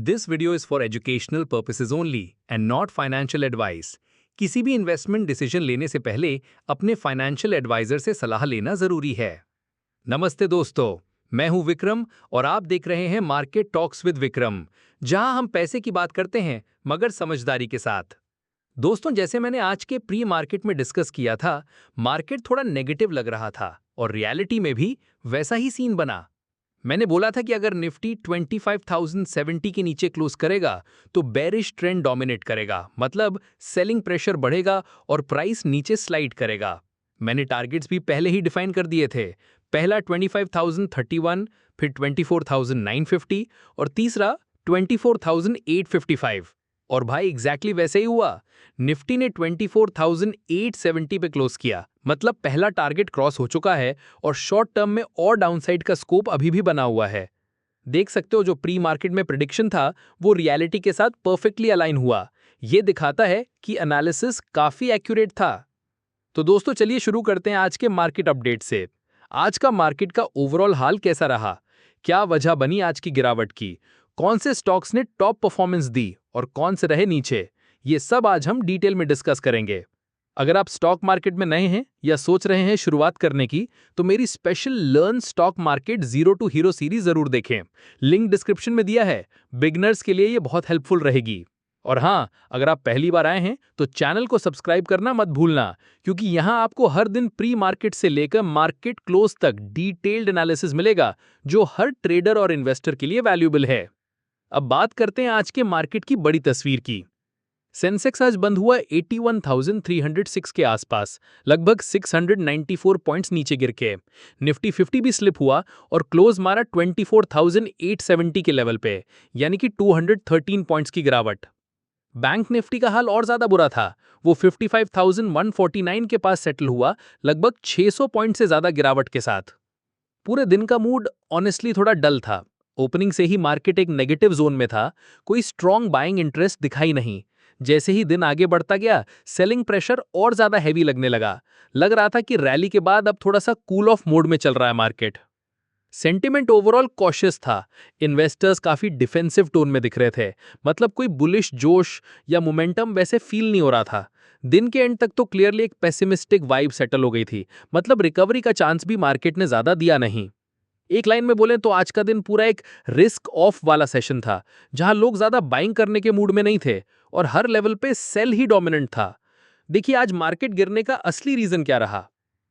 This video is for educational purposes only and not financial advice. किसी भी investment decision लेने से पहले अपने फाइनेंशियल एडवाइजर से सलाह लेना जरूरी है। नमस्ते दोस्तों, मैं हूं विक्रम और आप देख रहे हैं मार्केट टॉक्स विद विक्रम, जहां हम पैसे की बात करते हैं मगर समझदारी के साथ। दोस्तों, जैसे मैंने आज के प्री मार्केट में डिस्कस किया था, मार्केट थोड़ा नेगेटिव लग रहा था और रियलिटी में भी वैसा ही सीन बना। मैंने बोला था कि अगर निफ्टी 25,070 के नीचे क्लोज करेगा तो बेरिश ट्रेंड डोमिनेट करेगा, मतलब सेलिंग प्रेशर बढ़ेगा और प्राइस नीचे स्लाइड करेगा। मैंने टारगेट्स भी पहले ही डिफाइन कर दिए थे। पहला 25,031, फिर 24,950 और तीसरा 24,855। और भाई एग्जैक्टली वैसे ही हुआ। निफ्टी ने 24,870 पे क्लोज किया, मतलब पहला टारगेट क्रॉस हो चुका है और शॉर्ट टर्म में और डाउनसाइड का स्कोप अभी भी बना हुआ है। देख सकते हो, जो प्री मार्केट में प्रेडिक्शन था वो रियलिटी के साथ परफेक्टली अलाइन हुआ। ये दिखाता है कि एनालिसिस काफी एक्यूरेट था। तो दोस्तों, चलिए शुरू करते हैं आज के मार्केट अपडेट से। आज का मार्केट का ओवरऑल हाल कैसा रहा, क्या वजह बनी आज की गिरावट की, कौन से स्टॉक्स ने टॉप परफॉर्मेंस दी और कौन से रहे नीचे, ये सब आज हम डिटेल में डिस्कस करेंगे। अगर आप स्टॉक मार्केट में नए हैं या सोच रहे हैं शुरुआत करने की, तो मेरी special learn stock market zero to hero series जरूर देखें। लिंक डिस्क्रिप्शन में दिया है। बिगनर्स के लिए ये बहुत हेल्पफुल रहेगी। और हाँ, अगर आप पहली बार आए हैं तो चैनल को सब्सक्राइब करना मत भूलना, क्योंकि यहाँ आपको हर दिन प्री मार्केट से लेकर मार्केट क्लोज तक डिटेल्ड एनालिसिस मिलेगा, जो हर ट्रेडर और इन्वेस्टर के लिए वैल्यूएबल है। अब बात करते हैं आज के मार्केट की बड़ी तस्वीर की। सेंसेक्स आज बंद हुआ 81,306 के आसपास, लगभग 694 पॉइंट्स नीचे गिर के। निफ्टी 50 भी स्लिप हुआ और क्लोज मारा 24,870 के लेवल पे, यानी कि 213 पॉइंट्स की गिरावट। बैंक निफ्टी का हाल और ज्यादा बुरा था। वो 55,149 के पास सेटल हुआ, लगभग 600 पॉइंट से ज्यादा गिरावट के साथ। पूरे दिन का मूड ऑनेस्टली थोड़ा डल था। ओपनिंग से ही मार्केट एक नेगेटिव जोन में था, कोई स्ट्रॉन्ग बाइंग इंटरेस्ट दिखाई नहीं। जैसे ही दिन आगे बढ़ता गया, सेलिंग प्रेशर और ज्यादा हैवी लगने लगा। लग रहा था कि रैली के बाद अब थोड़ा सा कूल ऑफ मोड में चल रहा है मार्केट। सेंटिमेंट ओवरऑल कॉशियस था। इन्वेस्टर्स काफी डिफेंसिव टोन में दिख रहे थे, मतलब कोई बुलिश जोश या मोमेंटम वैसे फील नहीं हो रहा था। दिन के एंड तक तो क्लियरली एक पेसिमिस्टिक वाइब सेटल हो गई थी, मतलब रिकवरी का चांस भी मार्केट ने ज्यादा दिया नहीं। एक लाइन में बोलें तो आज का दिन पूरा एक रिस्क ऑफ वाला सेशन था, जहां लोग ज्यादा बाइंग करने के मूड में नहीं थे और हर लेवल पे सेल ही डोमिनेंट था। देखिए, आज मार्केट गिरने का असली रीजन क्या रहा।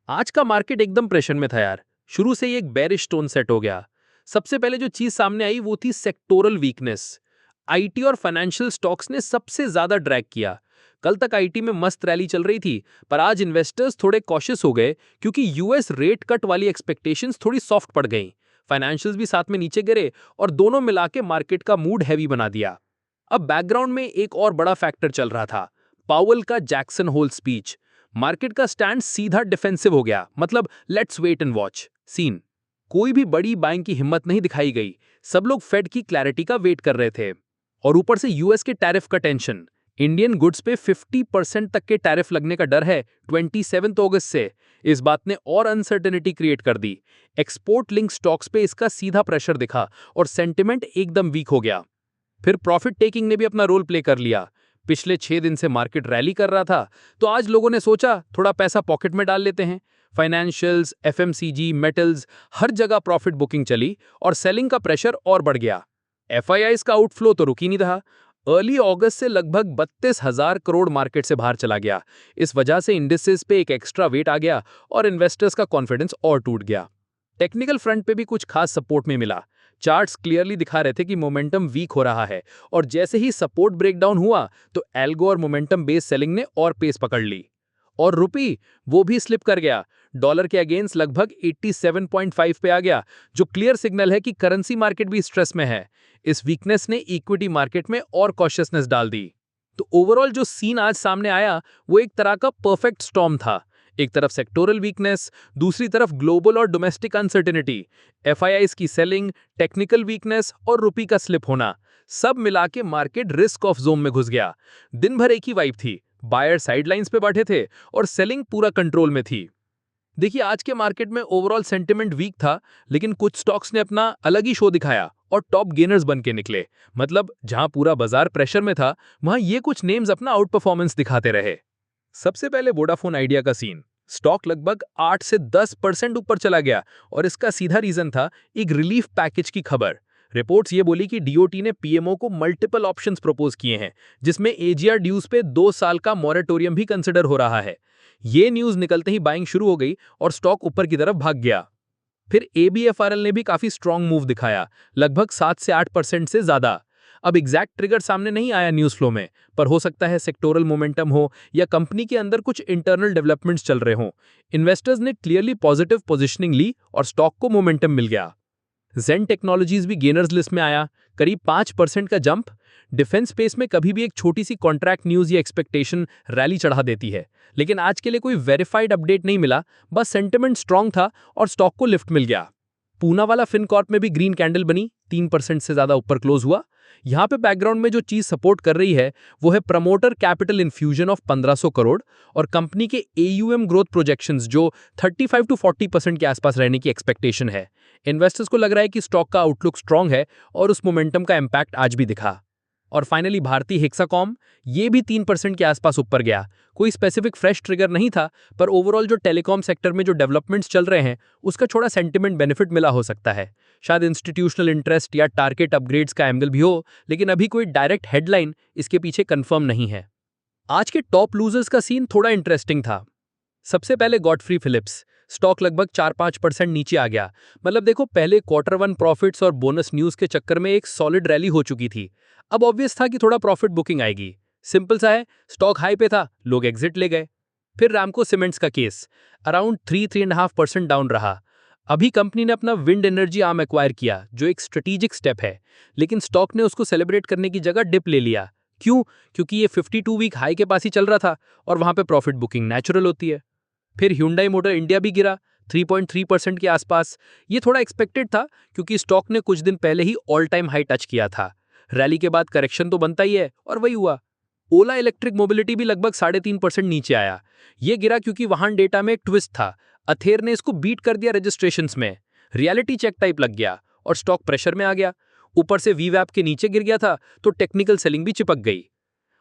आज का मार्केट एकदम प्रेशर में था यार। शुरू से ही एक बेरिश टोन सेट हो गया। सबसे पहले जो चीज सामने आई वो थी सेक्टोरल वीकनेस। आईटी और फाइनेंशियल स्टॉक्स ने सबसे ज्यादा ड्रैग किया। कल तक आईटी में मस्त रैली चल रही थी, पर आज इन्वेस्टर्स थोड़े कॉशियस हो गए, क्योंकि यूएस रेट कट वाली एक्सपेक्टेशंस थोड़ी सॉफ्ट पड़ गईं। फाइनेंशियल्स भी साथ में नीचे गिरे और दोनों मिला के मार्केट का मूड हैवी बना दिया। अब बैकग्राउंड में एक और बड़ा फैक्टर चल रहा था, पावेल का जैक्सन होल स्पीच। मार्केट का स्टैंड सीधा डिफेंसिव हो गया, मतलब let's wait and watch scene. कोई भी बड़ी बाइंग की हिम्मत नहीं दिखाई गई। सब लोग फेड की क्लैरिटी का वेट कर रहे थे। और ऊपर से यूएस के टैरिफ का टेंशन। इंडियन गुड्स पे 50% तक के टैरिफ लगने का डर है 27 अगस्त से। इस बात ने और अनसर्टेनिटी क्रिएट कर दी। एक्सपोर्ट लिंक स्टॉक्स पे इसका सीधा प्रेशर दिखा और सेंटिमेंट एकदम वीक हो गया। फिर प्रॉफिट टेकिंग ने भी अपना रोल प्ले कर लिया। पिछले 6 दिन से मार्केट रैली कर रहा था, तो आज लोगों ने सोचा थोड़ा पैसा पॉकेट में डाल लेते हैं। फाइनेंशियल्स, एफएमसीजी, मेटल्स, हर जगह प्रॉफिट बुकिंग चली और सेलिंग का प्रेशर और बढ़ गया। एफआईआईज का आउटफ्लो तो रुक ही नहीं रहा। अर्ली अगस्त से लगभग 32,000 करोड़ मार्केट से बाहर चला गया। इस वजह से इंडिसेस पे एक एक्स्ट्रा वेट आ गया और इन्वेस्टर्स का कॉन्फिडेंस और टूट गया। टेक्निकल फ्रंट पे भी कुछ खास सपोर्ट में मिला। चार्ट्स क्लियरली दिखा रहे थे कि मोमेंटम वीक हो रहा है, और जैसे ही सपोर्ट ब्रेकडाउन हुआ तो एल्गो और मोमेंटम बेस्ड सेलिंग ने और पेस पकड़ ली। और रुपी, वो भी स्लिप कर गया। डॉलर के अगेंस्ट लगभग 87.5 पे आ गया, जो क्लियर सिग्नल है कि करेंसी मार्केट भी स्ट्रेस में है। इस वीकनेस ने इक्विटी मार्केट में और कॉशियसनेस डाल दी। तो ओवरऑल जो सीन आज सामने आया वो एक तरह का परफेक्ट स्टॉर्म था। एक तरफ सेक्टोरल वीकनेस, दूसरी तरफ ग्लोबल और डोमेस्टिक अनसर्टेनिटी, एफआईआईज की सेलिंग, टेक्निकल वीकनेस और रुपी का स्लिप होना, सब मिला के मार्केट रिस्क ऑफ जोन में घुस गया। दिन भर एक ही वाइब थी, बायर साइडलाइंस पे बैठे थे और सेलिंग पूरा कंट्रोल में थी। देखिए, आज के मार्केट में ओवरऑल सेंटिमेंट वीक था, लेकिन कुछ स्टॉक्स ने अपना अलग ही शो दिखाया और टॉप गेनर्स बन के निकले। मतलब जहां पूरा बाजार प्रेशर में था, वहां ये कुछ नेम्स अपना आउट परफॉर्मेंस दिखाते रहे। सबसे पहले वोडाफोन आइडिया का सीन। स्टॉक लगभग 8 से 10% ऊपर चला गया और इसका सीधा रीजन था एक रिलीफ पैकेज की खबर। रिपोर्ट्स ये बोली कि डीओटी ने पीएमओ को मल्टीपल ऑप्शंस प्रपोज किए हैं, जिसमें एजीआर ड्यूज पे 2 साल का मॉरेटोरियम भी कंसिडर हो रहा है। ये न्यूज निकलते ही बाइंग शुरू हो गई और स्टॉक ऊपर की तरफ भाग गया। फिर एबीएफआरएल ने भी काफी स्ट्रांग मूव दिखाया, लगभग 7 से 8% से ज्यादा। अब एग्जैक्ट ट्रिगर सामने नहीं आया न्यूज फ्लो में, पर हो सकता है सेक्टोरल मोमेंटम हो या कंपनी के अंदर कुछ इंटरनल डेवलपमेंट्स चल रहे हों। इन्वेस्टर्स ने क्लियरली पॉजिटिव पोजीशनिंग ली और स्टॉक को मोमेंटम मिल गया। जेन टेक्नोलॉजीज भी गेनर्स लिस्ट में आया, करीब 5% का जंप। डिफेंस स्पेस में कभी भी एक छोटी सी कॉन्ट्रैक्ट न्यूज या एक्सपेक्टेशन रैली चढ़ा देती है, लेकिन आज के लिए कोई वेरीफाइड अपडेट नहीं मिला, बस सेंटिमेंट स्ट्रांग था और स्टॉक को लिफ्ट मिल गया। पूना वाला फिनकॉर्प में भी ग्रीन कैंडल बनी, 3% से ज्यादा ऊपर क्लोज हुआ। यहाँ पे बैकग्राउंड में जो चीज सपोर्ट कर रही है वो है promoter capital infusion of 1500 crore और कंपनी के एयूएम ग्रोथ प्रोजेक्शंस जो 35 to 40% के आसपास रहने की एक्सपेक्टेशन है। इन्वेस्टर्स को लग रहा है कि स्टॉक का आउटलुक स्ट्रांग है और उस मोमेंटम का इंपैक्ट आज भी दिखा। और फाइनली भारतीय हेक्साकॉम, ये भी 3% के आसपास ऊपर गया। कोई स्पेसिफिक फ्रेश ट्रिगर नहीं था, पर ओवरऑल जो टेलीकॉम सेक्टर में जो डेवलपमेंट्स चल रहे हैं उसका थोड़ा सेंटिमेंट बेनिफिट मिला हो सकता है। शायद इंस्टीट्यूशनल इंटरेस्ट या टारगेट अपग्रेड्स का एंगल भी हो, लेकिन अभी कोई डायरेक्ट हेडलाइन इसके पीछे कंफर्म नहीं है। आज के टॉप लूजर्स का सीन थोड़ा इंटरेस्टिंग था। सबसे पहले गॉडफ्री फिलिप्स, स्टॉक लगभग 4-5% नीचे आ गया। मतलब देखो, पहले Q1 प्रॉफिट्स और बोनस न्यूज के चक्कर में एक सॉलिड रैली हो चुकी थी। अब ऑब्वियस था कि थोड़ा प्रॉफिट बुकिंग आएगी। सिंपल सा है, स्टॉक हाई पे था, लोग एग्जिट ले गए। फिर रामको सीमेंट्स का केस, अराउंड 3-3.5% डाउन रहा। अभी कंपनी ने अपना विंड एनर्जी आर्म एक्वायर किया, जो एक स्ट्रेटेजिक स्टेप है, लेकिन स्टॉक ने उसको सेलिब्रेट करने की जगह डिप ले लिया। क्यों? क्योंकि ये 52 वीक हाई के पास ही चल रहा था और वहां पे प्रॉफिट बुकिंग नेचुरल होती है। फिर Hyundai मोटर इंडिया भी गिरा 3.3% के आसपास। ये थोड़ा एक्सपेक्टेड था क्योंकि स्टॉक ने कुछ दिन पहले ही ऑल टाइम हाई टच किया था। रैली के बाद करेक्शन तो बनता ही है और वही हुआ। ओला इलेक्ट्रिक मोबिलिटी भी लगभग 3.5% नीचे आया। ये गिरा क्योंकि वहां डेटा में एक ट्विस्ट था। अथेर ने इसको बीट कर दिया रजिस्ट्रेशंस में, रियलिटी चेक टाइप लग गया और स्टॉक प्रेशर में आ गया। ऊपर से वीवैप के नीचे गिर गया था तो टेक्निकल सेलिंग भी चिपक गई।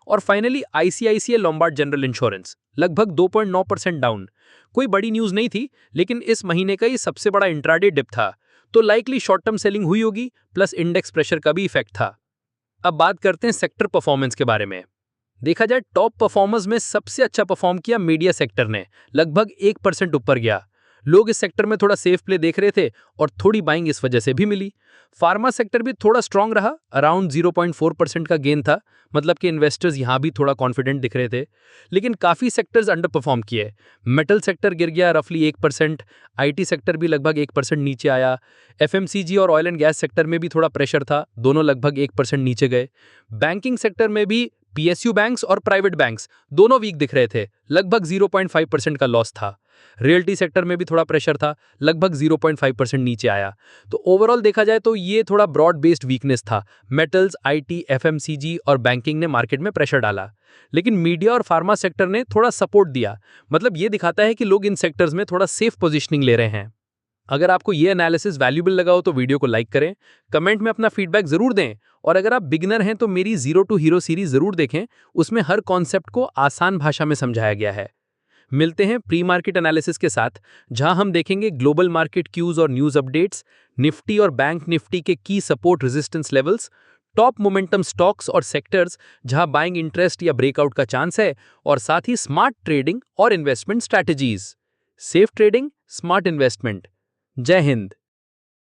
और finally ICICI Lombard general insurance लगभग 2.9% डाउन। कोई बड़ी न्यूज नहीं थी, लेकिन इस महीने का ये सबसे बड़ा इंट्राडे डिप था, तो लाइकली शॉर्ट टर्म सेलिंग हुई होगी, प्लस इंडेक्स प्रेशर का भी इफेक्ट था। अब बात करते हैं सेक्टर परफॉर्मेंस के बारे में। देखा जाए टॉप परफॉर्मर्स में सबसे अच्छा परफॉर्म किया मीडिया सेक्टर ने, लगभग 1% ऊपर गया। लोग इस सेक्टर में थोड़ा सेफ प्ले देख रहे थे और थोड़ी बाइंग इस वजह से भी मिली। फार्मा सेक्टर भी थोड़ा स्ट्रांग रहा, अराउंड 0.4% का गेन था, मतलब कि इन्वेस्टर्स यहां भी थोड़ा कॉन्फिडेंट दिख रहे थे। लेकिन काफी सेक्टर्स अंडर परफॉर्म किए। मेटल सेक्टर गिर गया रफली 1%, आईटी सेक्टर भी लगभग 1% नीचे आया। एफएमसीजी और ऑयल एंड गैस सेक्टर में भी थोड़ा प्रेशर था, दोनों लगभग 1% नीचे गए। बैंकिंग सेक्टर में भी पीएसयू बैंक्स और प्राइवेट बैंक्स दोनों वीक दिख रहे थे, लगभग 0.5% का लॉस था। रियल्टी सेक्टर में भी थोड़ा प्रेशर था, लगभग 0.5% नीचे आया। तो ओवरऑल देखा जाए तो ये थोड़ा ब्रॉड बेस्ड वीकनेस था। मेटल्स, आईटी, एफएमसीजी और बैंकिंग ने मार्केट में प्रेशर डाला, लेकिन मीडिया और फार्मा सेक्टर ने थोड़ा सपोर्ट दिया। मतलब ये दिखाता है कि लोग इन सेक्टर्स में थोड़ा सेफ पोजीशनिंग ले रहे हैं। अगर आपको ये एनालिसिस वैल्यूबल लगा हो तो वीडियो को लाइक करें, कमेंट में अपना फीडबैक जरूर दें, और अगर आप बिगिनर हैं तो मेरी जीरो टू हीरो सीरीज जरूर देखें, उसमें हर कॉन्सेप्ट को आसान भाषा में समझाया गया है। मिलते हैं प्री मार्केट एनालिसिस के साथ, जहां हम देखेंगे ग्लोबल मार्केट क्यूज और न्यूज अपडेट्स, निफ्टी और बैंक निफ्टी के की support resistance levels, top momentum stocks और सेक्टर्स जहां बाइंग इंटरेस्ट या ब्रेकआउट का चांस है, और साथ ही स्मार्ट ट्रेडिंग और investment strategies. Safe trading, smart investment. जय हिंद।